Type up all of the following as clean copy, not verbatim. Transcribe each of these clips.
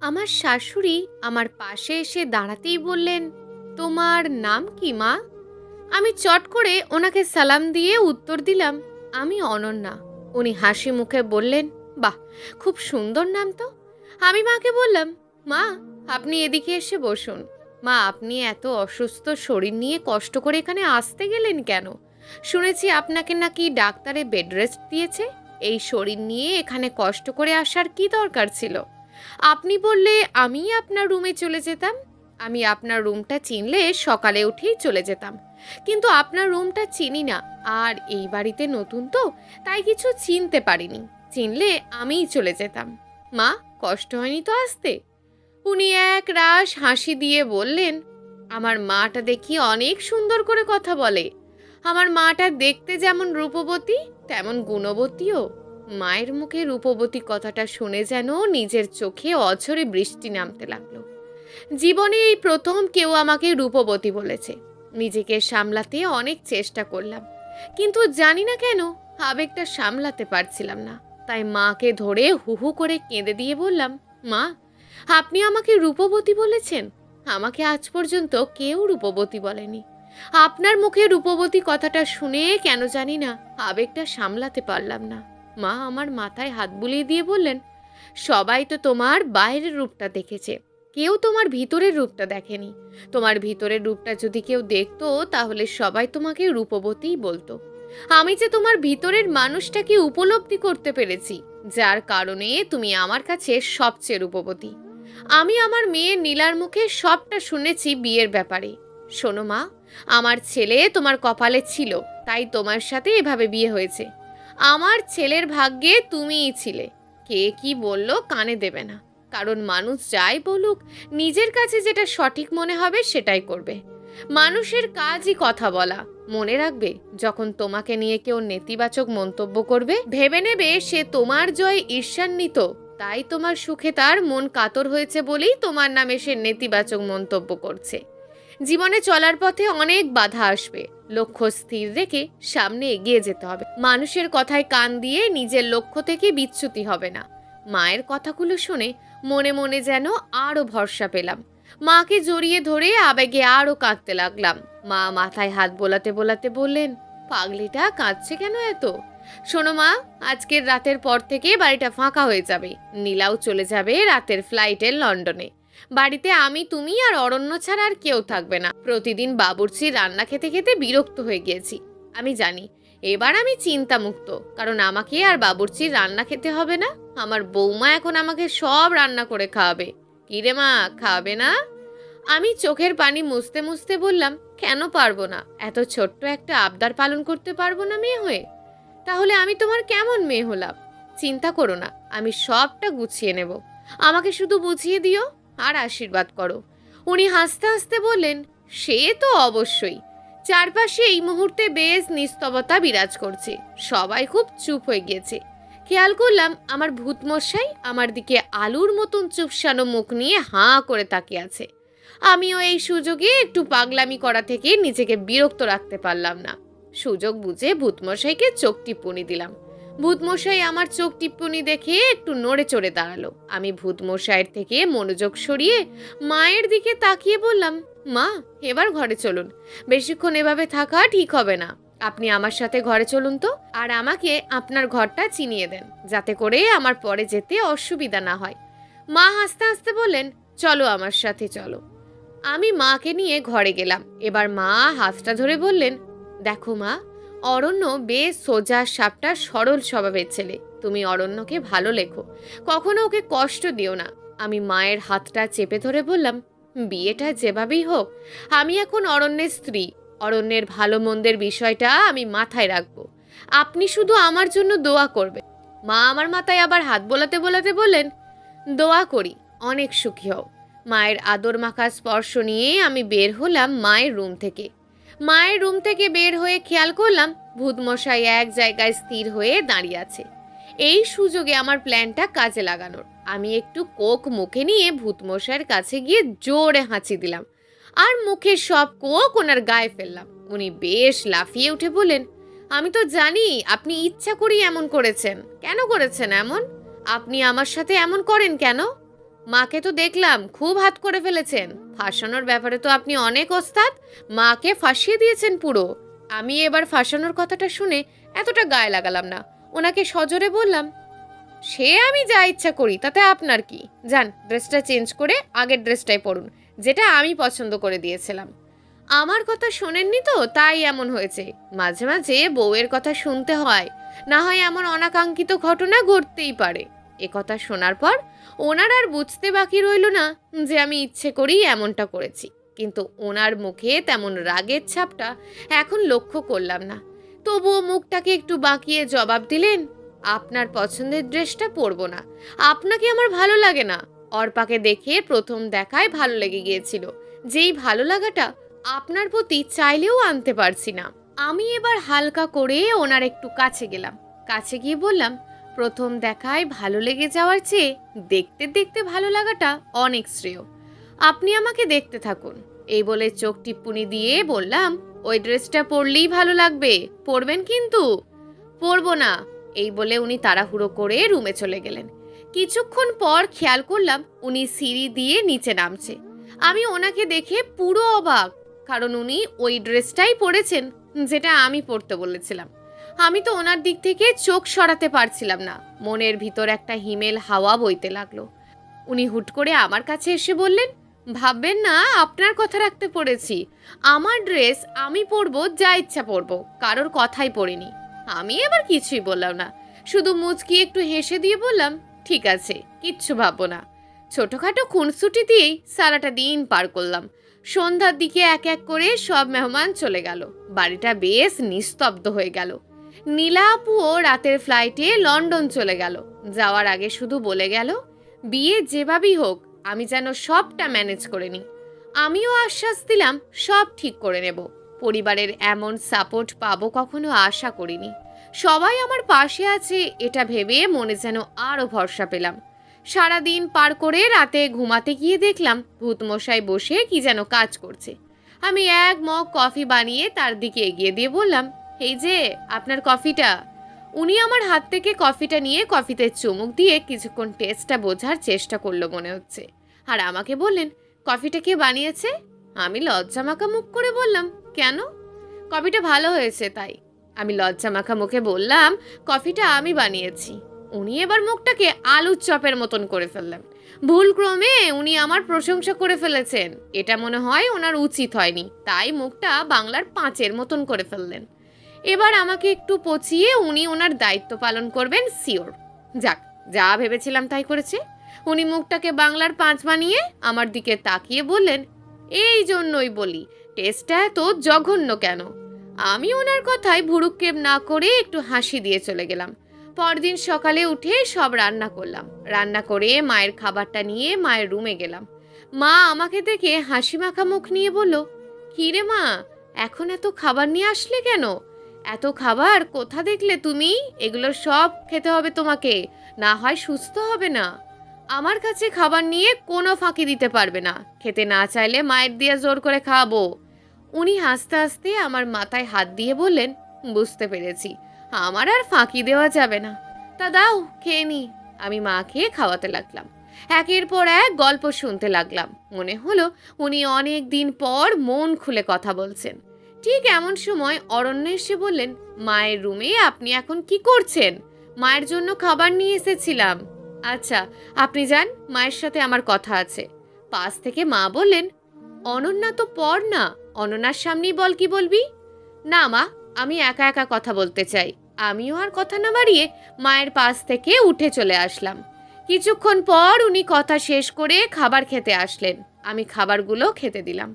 আমার শাশুড়ি আমার পাশে এসে দাঁড়াতেই বললেন, তোমার নাম কি মা? আমি চট করে ওনাকে সালাম দিয়ে উত্তর দিলাম, আমি অনন্যা। উনি হাসি মুখে বললেন, বাহ, খুব সুন্দর নাম তো। আমি মাকে বললাম, মা, আপনি এদিকে এসে বসুন। মা, আপনি এত অসুস্থ শরীর নিয়ে কষ্ট করে এখানে আসতে গেলেন কেন? শুনেছি আপনাকে নাকি ডাক্তারে বেড রেস্ট দিয়েছে। এই শরীর নিয়ে এখানে কষ্ট করে আসার কি দরকার ছিল? আপনি বললে আমিই আপনার রুমে চলে যেতাম। আমি আপনার রুমটা চিনলে সকালে উঠেই চলে যেতাম, কিন্তু আপনার রুমটা চিনি না। আর এই বাড়িতে নতুন তো, তাই কিছু চিনতে পারিনি। চিনলে আমিই চলে যেতাম। মা, কষ্ট হয়নি তো আসতে? উনি এক রাশ হাসি দিয়ে বললেন, আমার মাটা দেখি অনেক সুন্দর করে কথা বলে। আমার মাটা দেখতে যেমন রূপবতী তেমন গুণবতীও। মায়ের মুখে রূপবতী কথাটা শুনে যেন নিজের চোখে অঝরে বৃষ্টি নামতে লাগলো। জীবনে এই প্রথম কেউ আমাকে রূপবতী বলেছে। নিজেকে সামলাতে অনেক চেষ্টা করলাম, কিন্তু জানি না কেন আবেগটা সামলাতে পারছিলাম না। তাই মাকে ধরে হু হু করে কেঁদে দিয়ে বললাম, মা, আপনি আমাকে রূপবতী বলেছেন? আমাকে আজ পর্যন্ত কেউ রূপবতী বলেনি। আপনার মুখে রূপবতী কথাটা শুনে কেন জানি না আবেগটা সামলাতে পারলাম না। মা আমার মাথায় হাত বুলিয়ে দিয়ে বললেন, সবাই তো তোমার বাইরের রূপটা দেখেছে, কেউ তোমার ভিতরের রূপটা দেখেনি। তোমার ভিতরের রূপটা যদি কেউ দেখতো তাহলে সবাই তোমাকে রূপবতীই বলতো। আমি যে তোমার ভিতরের মানুষটাকে উপলব্ধি করতে পেরেছি, যার কারণে তুমি আমার কাছে সবচেয়ে রূপবতী। আমি আমার মেয়ে নীলার মুখে সবটা শুনেছি বিয়ের ব্যাপারে। শোনো মা, আমার ছেলে তোমার কপালে ছিল, তাই তোমার সাথে এভাবে বিয়ে হয়েছে। আমার ছেলের ভাগ্যে তুমিই ছিলে। কে কি বলল কানে দেবে না, কারণ মানুষ যাই বলুক নিজের কাছে যেটা সঠিক মনে হবে সেটাই করবে। মানুষের কাজই কথা বলা। মনে রাখবে, যখন তোমাকে নিয়ে কেউ নেতিবাচক মন্তব্য করবে, ভেবে নেবে সে তোমার জয় ঈর্ষান্বিত। তাই তোমার সুখে তার মন কাতর হয়েছে বলেই তোমার নামে সে নেতিবাচক মন্তব্য করছে। জীবনে চলার পথে অনেক বাধা আসবে, লক্ষ্য স্থির রেখে সামনে এগিয়ে যেতে হবে। মানুষের কথায় কান দিয়ে নিজের লক্ষ্য থেকে বিচ্যুতি হবে না। মায়ের কথাগুলো শুনে মনে মনে যেন আরো ভরসা পেলাম। মাকে জড়িয়ে ধরে আবেগে আরো কাঁদতে লাগলাম। মা মাথায় হাত বোলাতে বোলাতে বললেন, পাগলিটা কাঁদছে কেন এত? শোনো মা, আজকের রাতের পর থেকে বাড়িটা ফাঁকা হয়ে যাবে। নীলাও চলে যাবে রাতের ফ্লাইটে লন্ডনে। বাড়িতে আমি, তুমি আর অরণ্য ছাড়া আর কেউ থাকবে না। প্রতিদিন বাবুর্চি রান্না খেতে খেতে বিরক্ত হয়ে গিয়েছি। আমি জানি এবার আমি চিন্তামুক্ত, কারণ আমাকে আর বাবুর্চির রান্না খেতে হবে না। আমার বৌমা এখন আমাকে সব রান্না করে খাওয়াবে। কি রে মা, খাওয়াবে না? আমি চোখের পানি মুছতে মুছতে বললাম, কেন পারবো না? এত ছোট্ট একটা আবদার পালন করতে পারবো না মেয়ে হয়ে? তাহলে আমি তোমার কেমন মেয়ে হলাম? চিন্তা করো না, আমি সবটা গুছিয়ে নেব। আমাকে শুধু বুঝিয়ে দিও আর আশীর্বাদ করো। উনি হাসতে হাসতে বললেন, সে তো অবশ্যই। চারপাশে এই মুহূর্তে বেশ নিস্তবতা বিরাজ করছে। সবাই খুব চুপ হয়ে গিয়েছে। খেয়াল করলাম আমার ভূতমশাই আমার দিকে আলুর মতন চুপসানো মুখ নিয়ে হাঁ করে তাকিয়ে আছে। আমিও এই সুযোগে একটু পাগলামি করা থেকে নিজেকে বিরক্ত রাখতে পারলাম না। সুযোগ বুঝে ভূতমশাইকে চোখ টিপ্পনি দিলাম। ভূতমশাই আমার চোখ টিপ্পনি দেখে একটু নড়ে চড়ে দাঁড়ালো। আমি ভূতমশাইয়ের থেকে মনোযোগ সরিয়ে মায়ের দিকে তাকিয়ে বললাম, মা, এবার ঘরে চলুন। বেশিক্ষণ এভাবে থাকা ঠিক হবে না। আপনি আমার সাথে ঘরে চলুন তো, আর আমাকে আপনার ঘরটা চিনিয়ে দেন, যাতে করে আমার পরে যেতে অসুবিধা না হয়। মা হাসতে হাসতে বললেন, চলো আমার সাথে চলো। আমি মাকে নিয়ে ঘরে গেলাম। এবার মা হাতটা ধরে বললেন, দেখো মা, অরণ্য বেশ সোজা সাপটা সরল স্বভাবের ছেলে। তুমি অরণ্যকে ভালো লেখো, কখনো ওকে কষ্ট দিও না। আমি মায়ের হাতটা চেপে ধরে বললাম, বিয়েটা যেভাবেই হোক, আমি এখন অরণ্যের স্ত্রী। অরণ্যের ভালো মন্দের বিষয়টা আমি মাথায় রাখবো। আপনি শুধু আমার জন্য দোয়া করবেন। মা আমার মাথায় আবার হাত বোলাতে বোলাতে বললেন, দোয়া করি, অনেক সুখী হও। মায়ের আদর মাখা স্পর্শ নিয়ে আমি বের হলাম মায়ের রুম থেকে। মায়ের রুম থেকে বের হয়ে খেয়াল করলাম ভূতমশাই এক জায়গায় স্থির হয়ে দাঁড়িয়ে আছে। এই সুযোগে আমার প্ল্যানটা কাজে লাগানোর। আমি একটু কোক মুখে নিয়ে ভূতমশাইয়ের কাছে গিয়ে জোরে হাঁচি দিলাম, আর মুখের সব কোক ওনার গায়ে ফেললাম। উনি বেশ লাফিয়ে উঠে বললেন, আমি তো জানি আপনি ইচ্ছা করেই এমন করেছেন। কেন করেছেন এমন? আপনি আমার সাথে এমন করেন কেন? মাকে তো দেখলাম খুব হাত করে ফেলেছেন, ফাঁসানোর ব্যাপারে তো আপনি অনেক ওস্তাদ, মাকে ফাঁসিয়ে দিয়েছেন পুরো। আমি এবার ফাঁসানোর কথাটা শুনে এতটা গায়ে লাগালাম না, ওনাকে সজোরে বললাম, সে আমি যা ইচ্ছা করি তাতে আপনার কি, যান ড্রেসটা চেঞ্জ করে আগের ড্রেসটাই পরুন, যেটা আমি পছন্দ করে দিয়েছিলাম। আমার কথা শোনেননি তো, তাই এমন হয়েছে। মাঝে মাঝে বউয়ের কথা শুনতে হয়, না হয় এমন অনাকাঙ্ক্ষিত ঘটনা ঘটতেই পারে। এ কথা শোনার পর ওনার আর বুঝতে বাকি রইল না যে আমি ইচ্ছে করেই এমনটা করেছি, কিন্তু ওনার মুখে তেমন রাগের ছাপটা এখন লক্ষ্য করলাম না। তবুও মুখটাকে একটু বাঁকিয়ে জবাব দিলেন, আপনার পছন্দের ড্রেসটা পরবো না, আপনাকে আমার ভালো লাগে না। অর্পাকে দেখে প্রথম দেখায় ভালো লেগে গিয়েছিল, যেই ভালো লাগাটা আপনার প্রতি চাইলেও আনতে পারছি না। আমি এবার হালকা করে ওনার একটু কাছে গেলাম, কাছে গিয়ে বললাম, প্রথম দেখায় ভালো লেগে যাওয়ার চেয়ে দেখতে দেখতে ভালো লাগাটা অনেক শ্রেয়। আপনি আমাকে দেখতে থাকুন। এই বলে চোখ টিপ্পুনি দিয়ে বললাম, ওই ড্রেসটা পরলেই ভালো লাগবে, পরবেন কিন্তু। পরবো না, এই বলে উনি তাড়াহুড়ো করে রুমে চলে গেলেন। কিছুক্ষণ পর খেয়াল করলাম উনি সিঁড়ি দিয়ে নিচে নামছে। আমি ওনাকে দেখে পুরো অবাক, কারণ উনি ওই ড্রেসটাই পরেছেন যেটা আমি পরতে বলেছিলাম। আমি তো ওনার দিক থেকে চোখ সরাতে পারছিলাম না, মনের ভিতর একটা হিমেল হাওয়া বইতে লাগলো। উনি হুট করে আমার কাছে এসে বললেন, ভাববেন না আপনার কথা রাখতে পড়েছি, আমার ড্রেস আমি পরবো, যা ইচ্ছা পরবো, কারোর কথাই পড়িনি। আমি এবার কিছুই বললাম না, শুধু মুচকি একটু হেসে দিয়ে বললাম, ঠিক আছে, কিচ্ছু ভাববো না। ছোটখাটো খুনসুটি দিয়েই সারাটা দিন পার করলাম। সন্ধ্যার দিকে এক এক করে সব মেহমান চলে গেল, বাড়িটা বেশ নিস্তব্ধ হয়ে গেল। নীলা আপুও রাতের ফ্লাইটে লন্ডন চলে গেল, যাওয়ার আগে শুধু বলে গেল, বিয়ে যেভাবেই হোক আমি যেন সবটা ম্যানেজ করে নিই। আমিও আশ্বাস দিলাম সব ঠিক করে নেব। পরিবারের এমন সাপোর্ট পাবো কখনো আশা করিনি। সবাই আমার পাশে আছে এটা ভেবে মনে যেন আরও ভরসা পেলাম। সারাদিন পার করে রাতে ঘুমাতে গিয়ে দেখলাম ভূতমশাই বসে কি যেন কাজ করছে। আমি এক মগ কফি বানিয়ে তার দিকে এগিয়ে দিয়ে বললাম, এই যে আপনার কফিটা। উনি আমার হাত থেকে কফিটা নিয়ে কফিতে চুমুক দিয়ে কিছুক্ষণ টেস্টটা বোঝার চেষ্টা করলো মনে হচ্ছে, আর আমাকে বললেন, কফিটা কে বানিয়েছে? আমি লজ্জা মাখা মুখ করে বললাম, কেন? কফিটা ভালো হয়েছে তাই। আমি লজ্জা মাখা মুখে বললাম, কফিটা আমি বানিয়েছি। উনি এবার মুখটাকে আলুর চপের মতন করে ফেললেন। ভুলক্রমে উনি আমার প্রশংসা করে ফেলেছেন, এটা মনে হয় ওনার উচিত হয়নি, তাই মুখটা বাংলার 5-এর মতন করে ফেললেন। এবার আমাকে একটু পচিয়ে উনি ওনার দায়িত্ব পালন করবেন শিওর। যাক, যা ভেবেছিলাম তাই করেছে। উনি মুখটাকে বাংলার 5 বানিয়ে আমার দিকে তাকিয়ে বললেন, এই জন্যই বলি টেস্টটা এত জঘন্য কেন। আমি ওনার কথায় ভুরুক্ষেপ না করে একটু হাসি দিয়ে চলে গেলাম। পরদিন সকালে উঠে সব রান্না করলাম, রান্না করে মায়ের খাবারটা নিয়ে মায়ের রুমে গেলাম। মা আমাকে দেখে হাসি মাখা মুখ নিয়ে বলল, কি রে মা, এখন এত খাবার নিয়ে আসলে কেন? এত খাবার কোথা দেখলে তুমি? এগুলো সব খেতে হবে তোমাকে, না হয় সুস্থ হবে না। আমার কাছে খাবার নিয়ে কোনো ফাঁকি দিতে পারবে না, খেতে না চাইলে মায়ের দিয়ে জোর করে খাওয়াবো। উনি হাসতে হাসতে আমার মাথায় হাত দিয়ে বললেন, বুঝতে পেরেছি, আমার আর ফাঁকি দেওয়া যাবে না। তা দাও খেয়ে নি। আমি মাকে খাওয়াতে লাগলাম, একের পর এক গল্প শুনতে লাগলাম। মনে হলো উনি অনেক দিন পর মন খুলে কথা বলছেন। ঠিক এমন সময় অরণ্য এসে বললেন, মায়ের রুমে আপনি এখন কি করছেন? মায়ের জন্য খাবার নিয়ে এসেছিলাম। আচ্ছা, আপনি যান, মায়ের সাথে আমার কথা আছে। পাশ থেকে মা বললেন, অনন্যা তো পর না, অনন্যার সামনেই বল কি বলবি। না মা, আমি একা একা কথা বলতে চাই। আমিও আর কথা না বাড়িয়ে মায়ের পাশ থেকে উঠে চলে আসলাম। কিছুক্ষণ পর উনি কথা শেষ করে খাবার খেতে আসলেন। আমি খাবারগুলো খেতে দিলাম।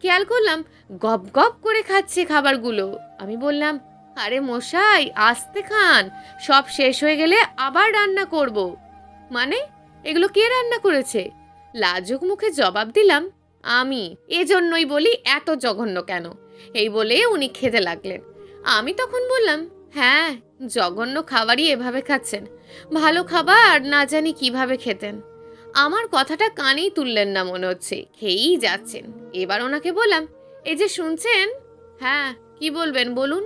খেয়াল করলাম গপ গপ করে খাচ্ছে খাবারগুলো। আমি বললাম, আরে মশাই আস্তে খান, সব শেষ হয়ে গেলে আবার রান্না করব। মানে এগুলো কে রান্না করেছে? লাজুক মুখে জবাব দিলাম, আমি। এজন্যই বলি এত জঘন্য কেন। এই বলে উনি খেতে লাগলেন। আমি তখন বললাম, হ্যাঁ, জঘন্য খাবারই এভাবে খাচ্ছেন, ভালো খাবার না জানি কিভাবে খেতেন। আমার কথাটা কানেই তুললেন না মনে হচ্ছে, খেয়েই যাচ্ছেন। এবার ওনাকে বললাম, এই যে শুনছেন? হ্যাঁ, কি বলবেন বলুন।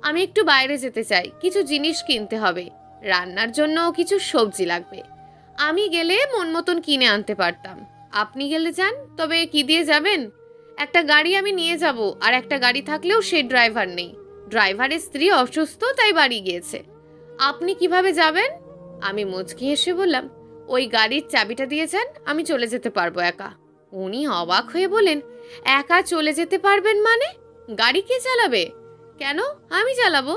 আমি একটু বাইরে যেতে চাই, কিছু জিনিস কিনতে হবে, রান্নার জন্য কিছু সবজি লাগবে। আমি গেলে মন মতন কিনে আনতে পারতাম। আপনি গেলে যান, তবে কি দিয়ে যাবেন? একটা গাড়ি আমি নিয়ে যাব, আর একটা গাড়ি থাকলেও সে ড্রাইভার নেই। ড্রাইভারের স্ত্রী অসুস্থ, তাই বাড়ি গিয়েছে। আপনি কিভাবে যাবেন? আমি মুচকি হেসে বললাম, ওই গাড়ির চাবিটা দিয়ে যান, আমি চলে যেতে পারবো একা। উনি অবাক হয়ে বলেন, একা চলে যেতে পারবেন মানে? গাড়ি কে চালাবে? কেন, আমি চালাবো।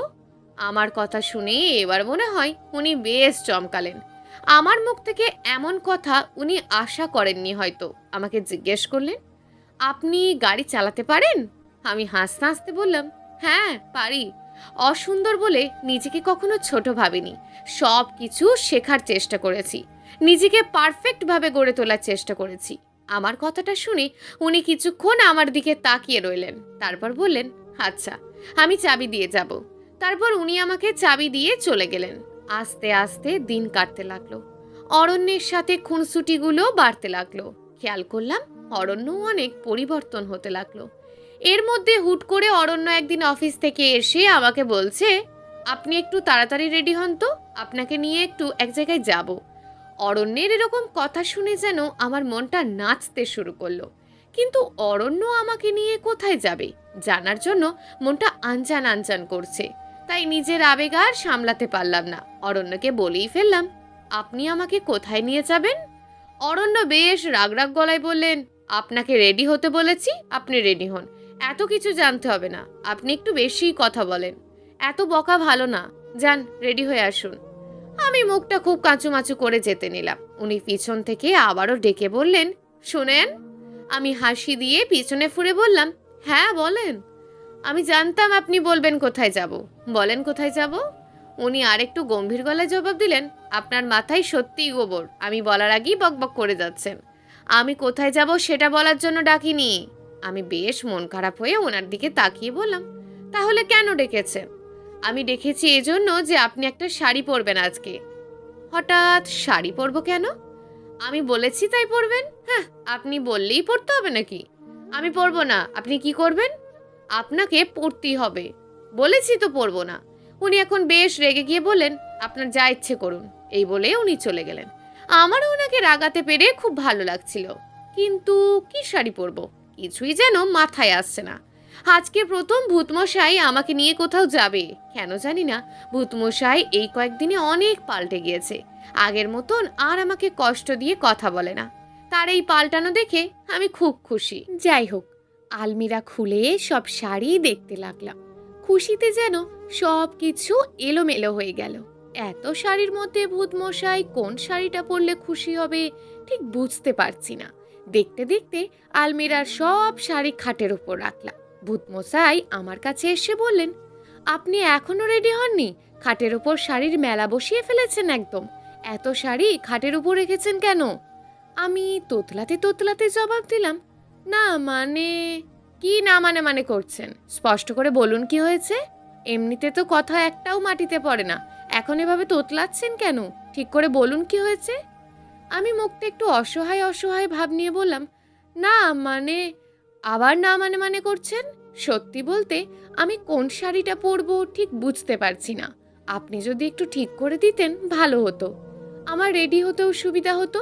আমার কথা শুনে এবার মনে হয় উনি বেশ চমকালেন। আমার মুখ থেকে এমন কথা উনি আশা করেননি হয়তো। আমাকে জিজ্ঞেস করলেন, আপনি গাড়ি চালাতে পারেন? আমি হাসতে হাসতে বললাম, হ্যাঁ পারি। অসুন্দর বলে নিজেকে কখনো ছোট ভাবিনি। সব কিছু শেখার চেষ্টা করেছি, নিজেকে পারফেক্টভাবে গড়ে তোলার চেষ্টা করেছি। আমার কথাটা শুনে উনি কিছুক্ষণ আমার দিকে তাকিয়ে রইলেন, তারপর বললেন, আচ্ছা আমি চাবি দিয়ে যাব। তারপর উনি আমাকে চাবি দিয়ে চলে গেলেন। আস্তে আস্তে দিন কাটতে লাগলো। অরণ্যের সাথে খুনসুটিগুলো বাড়তে লাগলো। খেয়াল করলাম অরণ্য অনেক পরিবর্তন হতে লাগলো। এর মধ্যে হুট করে অরণ্য একদিন অফিস থেকে এসে আমাকে বলছে, আপনি একটু তাড়াতাড়ি রেডি হন তো, আপনাকে নিয়ে একটু এক জায়গায় যাব। অরণ্যের এরকম কথা শুনে যেন আমার মনটা নাচতে শুরু করলো। কিন্তু অরণ্য আমাকে নিয়ে কোথায় যাবে জানার জন্য মনটা আনচান আনচান করছে। তাই নিজের আবেগ আর সামলাতে পারলাম না, অরণ্যকে বলেই ফেললাম, আপনি আমাকে কোথায় নিয়ে যাবেন? অরণ্য বেশ রাগ রাগ গলায় বললেন, আপনাকে রেডি হতে বলেছি, আপনি রেডি হন। এত কিছু জানতে হবে না, আপনি একটু বেশিই কথা বলেন। এত বকা ভালো না, যান রেডি হয়ে আসুন। আমি মুখটা খুব কাঁচুমাচু করে যেতে নিলাম। উনি পিছন থেকে আবারও ডেকে বললেন, শুনেন। আমি হাসি দিয়ে পিছনে ফুরে বললাম, হ্যাঁ বলেন। আমি জানতাম আপনি বলবেন কোথায় যাব। বলেন কোথায় যাব। উনি আরেকটু গম্ভীর গলায় জবাব দিলেন, আপনার মাথায় সত্যিই গোবর, আমি বলার আগেই বকবক করে যাচ্ছেন। আমি কোথায় যাব সেটা বলার জন্য ডাকিনি। আমি বেশ মন খারাপ হয়ে ওনার দিকে তাকিয়ে বললাম, তাহলে কেন ডেকেছেন? আমি ডেকেছি এজন্য যে আপনি একটা শাড়ি পরবেন আজকে। হঠাৎ শাড়ি পরবো কেন? আমি বলেছি তাই পরবেন? হ্যাঁ, আপনি বললেই পরতে হবে নাকি? আমি পরবো না, আপনি কি করবেন? আপনাকে পরতেই হবে। বলেছি তো পরবো না। উনি এখন বেশ রেগে গিয়ে বললেন, আপনার যা ইচ্ছে করুন। এই বলে উনি চলে গেলেন। আমারও ওনাকে রাগাতে পেরে খুব ভালো লাগছিল। কিন্তু কি শাড়ি পরবো কিছুই যেন মাথায় আসছে না। আজকে প্রথম ভূতমশাই আমাকে নিয়ে কোথাও যাবে। কেন জানি না, ভূতমশাই এই কয়েকদিনে অনেক পাল্টে গিয়েছে। আগের মতন আর আমাকে কষ্ট দিয়ে কথা বলে না। তার এই পাল্টানো দেখে আমি খুব খুশি। যাই হোক, আলমিরা খুলে সব শাড়ি দেখতে লাগলাম। খুশিতে যেন সব কিছু এলোমেলো হয়ে গেল। এত শাড়ির মধ্যে ভূতমশাই কোন শাড়িটা পরলে খুশি হবে ঠিক বুঝতে পারছি না। দেখতে দেখতে আলমিরার সব শাড়ি খাটের উপর রাখলাম। ভূতমশাই আমার কাছে এসে বললেন, আপনি এখনো রেডি হননি? খাটের উপর শাড়ির মেলা বসিয়ে ফেলেছেন একদম। এত শাড়ি খাটের উপর রেখেছেন কেন? আমি তোতলাতে তোতলাতে জবাব দিলাম, না মানে। কি না মানে মানে করছেন? স্পষ্ট করে বলুন কি হয়েছে। এমনিতে তো কথা একটাও মাটিতে পড়ে না, এখন এভাবে তোতলাচ্ছেন কেন? ঠিক করে বলুন কি হয়েছে। আমি মুখটা একটু অসহায় অসহায় ভাব নিয়ে বললাম, না মানে। আবার না মানে মানে করছেন। সত্যি বলতে আমি কোন শাড়িটা পরবো ঠিক বুঝতে পারছি না। আপনি যদি একটু ঠিক করে দিতেন ভালো হতো, আমার রেডি হতেও সুবিধা হতো।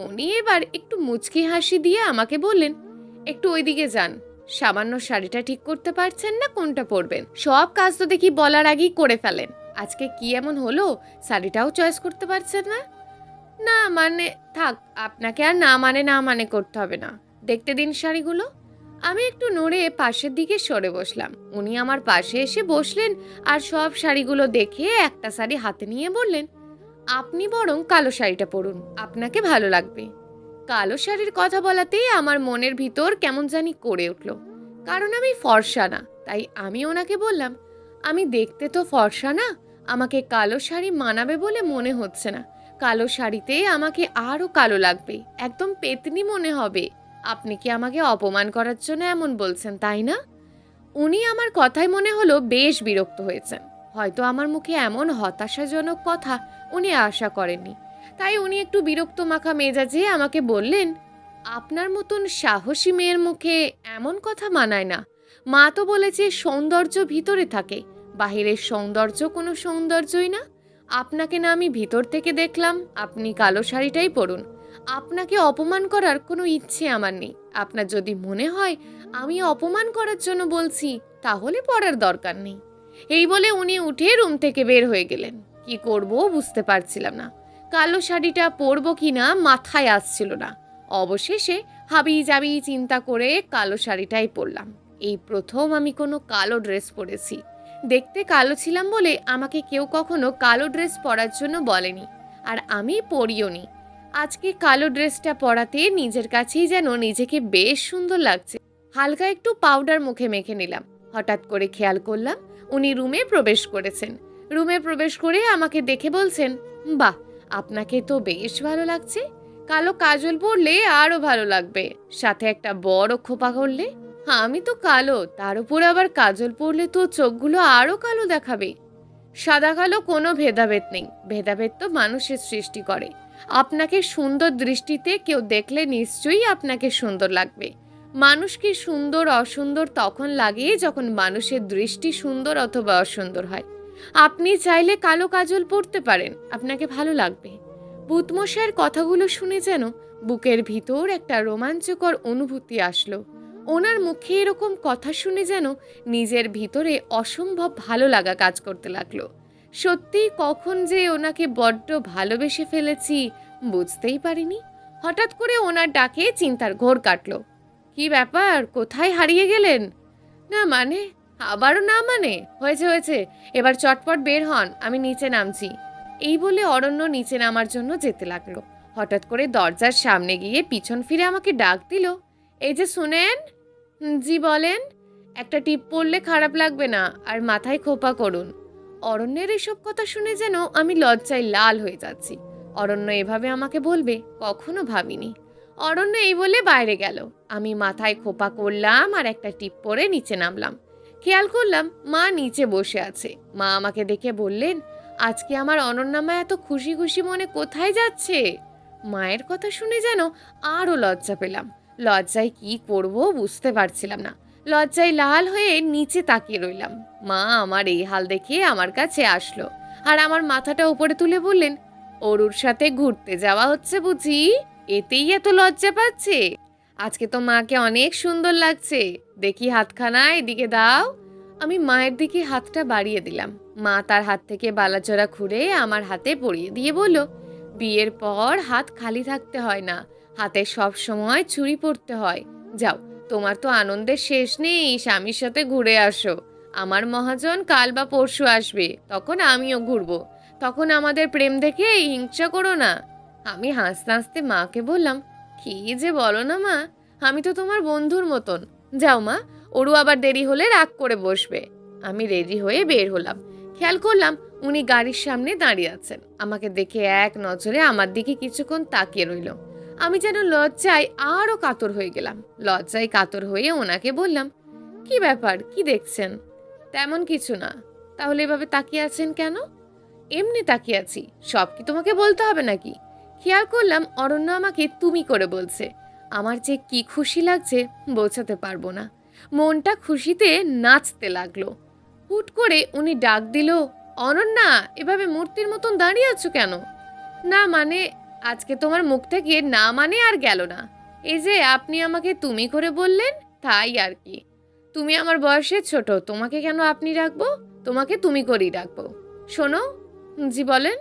উনি এবার একটু মুচকি হাসি দিয়ে আমাকে বললেন, একটু ওইদিকে যান। সামান্য শাড়িটা ঠিক করতে পারছেন না কোনটা পরবেন? সব কাজ তো দেখি বলার আগেই করে ফেলেন। আজকে কি এমন হলো শাড়িটাও চয়েস করতে পারছেন না? না মানে থাক, আপনাকে আর না মানে না মানে করতে হবে না, দেখতে দিন শাড়িগুলো। আমি একটু নড়ে পাশের দিকে সরে বসলাম। উনি আমার পাশে এসে বসলেন আর সব শাড়িগুলো দেখে একটা শাড়ি হাতে নিয়ে বললেন, আপনি বরং কালো শাড়িটা পরুন, আপনাকে ভালো লাগবে। কালো শাড়ির কথা বলাতেই আমার মনের ভিতর কেমন জানি করে উঠল। কারণ আমি ফর্সা না, তাই আমি ওনাকে বললাম, আমি দেখতে তো ফর্সা না, আমাকে কালো শাড়ি মানাবে বলে মনে হচ্ছে না। কালো শাড়িতে আমাকে আরও কালো লাগবে, একদম পেতনি মনে হবে। আপনি কি আমাকে অপমান করার জন্য এমন বলছেন, তাই না? উনি আমার কথায় মনে হলো বেশ বিরক্ত হয়েছেন। হয়তো আমার মুখে এমন হতাশাজনক কথা উনি আশা করেননি। তাই উনি একটু বিরক্ত মাখা মেজাজে আমাকে বললেন, আপনার মতন সাহসী মেয়ের মুখে এমন কথা মানায় না। মা তো বলেছে সৌন্দর্য ভিতরে থাকে, বাহিরের সৌন্দর্য কোনো সৌন্দর্যই না। আপনাকে না আমি ভিতর থেকে দেখলাম, আপনি কালো শাড়িটাই পরুন। আপনাকে অপমান করার কোনো ইচ্ছে আমার নেই। আপনার যদি মনে হয় আমি অপমান করার জন্য বলছি, তাহলে পরার দরকার নেই। এই বলে উনি উঠে রুম থেকে বের হয়ে গেলেন। কি করব বুঝতে পারছিলাম না। কালো শাড়িটা পরবো কিনা মাথায় আসছিল না। অবশেষে হাবি জাবি চিন্তা করে কালো শাড়িটাই পরলাম। এই প্রথম আমি কোনো কালো ড্রেস পরেছি। দেখতে কালো ছিলাম বলে আমাকে কেউ কখনো কালো ড্রেস পরার জন্য বলেনি, আর আমি পরিও নি। আজকে কালো ড্রেসটা পরাতে নিজের কাছেই যেন নিজেকে বেশ সুন্দর লাগছে। হালকা একটু পাউডার মুখে মেখে নিলাম। হঠাৎ করে খেয়াল করলাম উনি রুমে প্রবেশ করেছেন। রুমে প্রবেশ করে আমাকে দেখে বলছেন, বাহ, আপনাকে তো বেশ ভালো লাগছে। কালো কাজল পরলে আরো ভালো লাগবে, সাথে একটা বড় খোপা করলে। আমি তো কালো, তার উপর আবার কাজল পরলে তো চোখগুলো আরো কালো দেখাবে। সাদা কালো কোনো ভেদাভেদ নেই, ভেদাভেদ তো মানুষের সৃষ্টি করে। আপনাকে সুন্দর দৃষ্টিতে কেউ দেখলে নিশ্চয়ই আপনাকে সুন্দর লাগবে। মানুষকে সুন্দর অসুন্দর তখন লাগে যখন মানুষের দৃষ্টি সুন্দর অথবা অসুন্দর হয়। আপনি চাইলে কালো কাজল পরতে পারেন, আপনাকে ভালো লাগবে। ভূতমশাইয়ের কথাগুলো শুনে যেন বুকের ভিতর একটা রোমাঞ্চকর অনুভূতি আসলো। ওনার মুখে এরকম কথা শুনে যেন নিজের ভিতরে অসম্ভব ভালো লাগা কাজ করতে লাগলো। সত্যিই কখন যে ওনাকে বড্ড ভালোবেসে ফেলেছি বুঝতেই পারিনি। হঠাৎ করে ওনার ডাকে চিন্তার ঘোর কাটলো। কি ব্যাপার, কোথায় হারিয়ে গেলেন? না মানে, আবারও না মানে, হয়েছে হয়েছে, এবার চটপট বের হন, আমি নিচে নামছি। এই বলে অরণ্য নিচে নামার জন্য যেতে লাগলো। হঠাৎ করে দরজার সামনে গিয়ে পিছন ফিরে আমাকে ডাক দিল, এই যে শুনেন। জি বলেন। একটা টিপ পড়লে খারাপ লাগবে না, আর মাথায় খোপা করুন। অরণ্যের এসব কথা শুনে যেন আমি লজ্জায় লাল হয়ে যাচ্ছি। অরণ্য এভাবে আমাকে বলবে কখনো ভাবিনি। অরণ্য এই বলে বাইরে গেল। আমি মাথায় খোপা করলাম আর একটা টিপ পরে নিচে নামলাম। খেয়াল করলাম মা নিচে বসে আছে। মা আমাকে দেখে বললেন, আজকে আমার অনন্যামা এত খুশি খুশি মনে কোথায় যাচ্ছে? মায়ের কথা শুনে যেন আরও লজ্জা পেলাম। লজ্জায় কি করব বুঝতে পারছিলাম না। লজ্জায় লাল হয়ে নিচে তাকিয়ে রইলাম। মা আমার এই হাল দেখে আমার কাছে আসলো আর আমার মাথাটা উপরে তুলে বললেন, অরুর সাথে ঘুরতে যাওয়া হচ্ছে বুঝি? এতেই এত লজ্জা পাচ্ছে? আজকে তো মাকে অনেক সুন্দর লাগছে, দেখি হাতখানা এদিকে দাও। আমি মায়ের দিকে হাতটা বাড়িয়ে দিলাম। মা তার হাত থেকে বালাজোড়া খুঁড়ে আমার হাতে পরিয়ে দিয়ে বলল, বিয়ের পর হাত খালি থাকতে হয় না, হাতে সব সময় চুড়ি পরতে হয়। যাও, তোমার তো আনন্দের শেষ নেই, স্বামীর সাথে ঘুরে আসো। আমার মহাজন কাল বা পরশু আসবে, তখন আমিও ঘুরবো। তখন আমাদের প্রেম দেখে হিংসা করো না। আমি হাসতে হাসতে মাকে বললাম, কি যে বলো না মা, আমি তো তোমার বন্ধুর মতন। যাও মা, ওরু আবার দেরি হলে রাগ করে বসবে। আমি রেডি হয়ে বের হলাম। খেয়াল করলাম উনি গাড়ির সামনে দাঁড়িয়ে আছেন। আমাকে দেখে এক নজরে আমার দিকে কিছুক্ষণ তাকিয়ে রইল। আমি যেন লজ্জায় আরো কাতর হয়ে গেলাম। লজ্জায় কাতর হয়ে ওনাকে বললাম, কি ব্যাপার, কি দেখছেন? তেমন কিছু না। তাহলে এভাবে তাকিয়ে আছেন কেন? এমনি তাকিয়ে আছি, সব কি তোমাকে বলতে হবে নাকি? খেয়াল করলাম অরণ্য আমাকে তুমি করে বলছে। আমার যে কি খুশি লাগছে বোঝাতে পারবো না। মনটা খুশিতে নাচতে লাগলো। হুট করে উনি ডাক দিল, অনন্যা, এভাবে মূর্তির মতন দাঁড়িয়ে আছো কেন? না মানে, আজকে তোমার মুখ থেকে না মানে আর গেল না। এই যে আপনি আমাকে তুমি করে বললেন, তাই আর কি। তুমি আমার বয়সে ছোট, তোমাকে কেন আপনি রাখবো? তোমাকে তুমি করেই রাখবো। শোনো। জি বলেন।